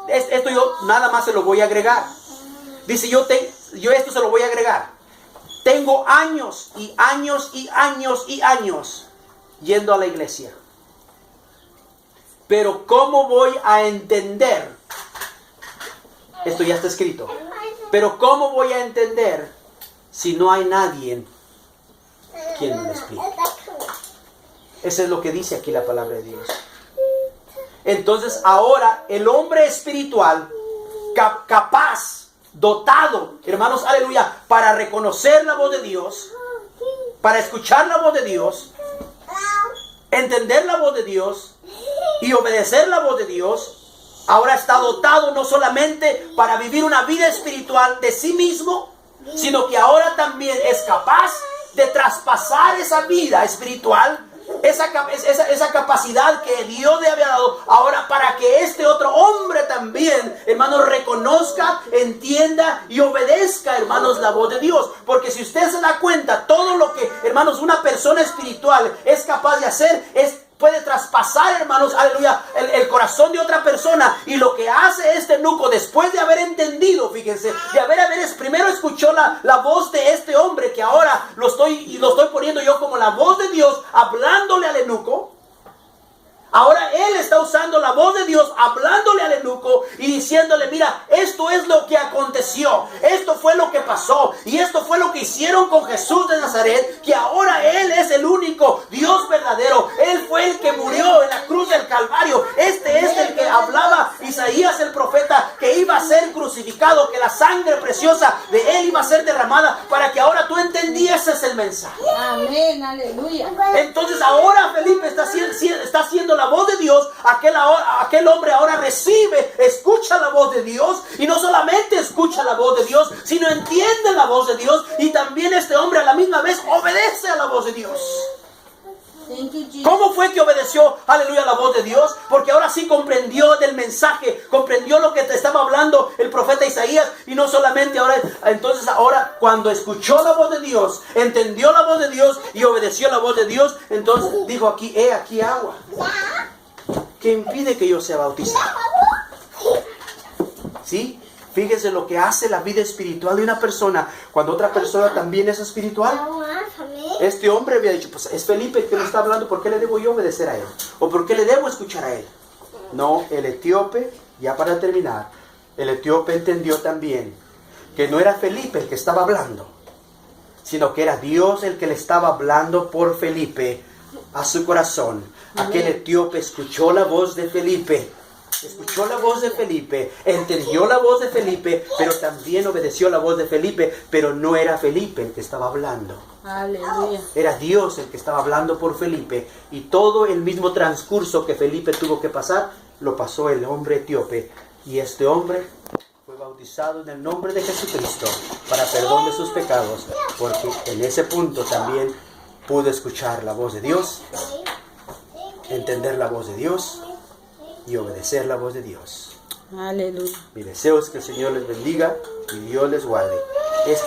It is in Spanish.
esto yo nada más se lo voy a agregar. Dice, yo esto se lo voy a agregar. Tengo años y años y años y años yendo a la iglesia. Pero ¿cómo voy a entender? Esto ya está escrito. Pero ¿cómo voy a entender si no hay nadie quien me lo explique? Eso es lo que dice aquí la palabra de Dios. Entonces ahora el hombre espiritual capaz, dotado, hermanos, aleluya, para reconocer la voz de Dios, para escuchar la voz de Dios, entender la voz de Dios y obedecer la voz de Dios, ahora está dotado no solamente para vivir una vida espiritual de sí mismo, sino que ahora también es capaz de traspasar esa vida espiritual, esa capacidad que Dios le había dado ahora para que este otro hombre también, hermanos, reconozca, entienda y obedezca, hermanos, la voz de Dios. Porque si usted se da cuenta, todo lo que, hermanos, una persona espiritual es capaz de hacer puede traspasar, hermanos, aleluya, el corazón de otra persona. Y lo que hace este eunuco, después de haber entendido, fíjense, de haber primero escuchó la voz de este hombre, que ahora lo estoy poniendo yo como la voz de Dios, hablándole al eunuco. Ahora él está usando la voz de Dios, hablándole al eunuco y diciéndole, mira, esto es lo que aconteció, esto fue lo que pasó y esto fue lo que hicieron con Jesús de Nazaret, que ahora Él es el único Dios verdadero. Él fue el que murió en la cruz del Calvario. Este es el que hablaba Isaías el profeta, que iba a ser crucificado, que la sangre preciosa de Él iba a ser derramada, para que ahora tú entendieses el mensaje. Amén, aleluya. Entonces ahora Felipe está haciendo la voz de Dios. Aquel hombre ahora recibe, escucha la voz de Dios, y no solamente escucha la voz de Dios, sino entiende la voz de Dios, y también este hombre a la misma vez obedece a la voz de Dios. ¿Cómo fue que obedeció, aleluya, la voz de Dios? Porque ahora sí comprendió del mensaje, comprendió lo que te estaba hablando el profeta Isaías, y no solamente ahora, entonces ahora cuando escuchó la voz de Dios, entendió la voz de Dios y obedeció la voz de Dios, entonces dijo aquí, aquí agua, que impide que yo sea bautizado. ¿Sí? Fíjese lo que hace la vida espiritual de una persona cuando otra persona también es espiritual. Este hombre había dicho, pues es Felipe el que me está hablando, ¿por qué le debo yo obedecer a él? ¿O por qué le debo escuchar a él? No, el etíope, ya para terminar, el etíope entendió también que no era Felipe el que estaba hablando, sino que era Dios el que le estaba hablando por Felipe a su corazón. Aquel etíope escuchó la voz de Felipe. Escuchó la voz de Felipe, entendió la voz de Felipe, pero también obedeció la voz de Felipe, pero no era Felipe el que estaba hablando. Aleluya. Era Dios el que estaba hablando por Felipe, y todo el mismo transcurso que Felipe tuvo que pasar, lo pasó el hombre etíope, y este hombre fue bautizado en el nombre de Jesucristo para perdón de sus pecados, porque en ese punto también pudo escuchar la voz de Dios, entender la voz de Dios y obedecer la voz de Dios. Aleluya. Mi deseo es que el Señor les bendiga y Dios les guarde. Esta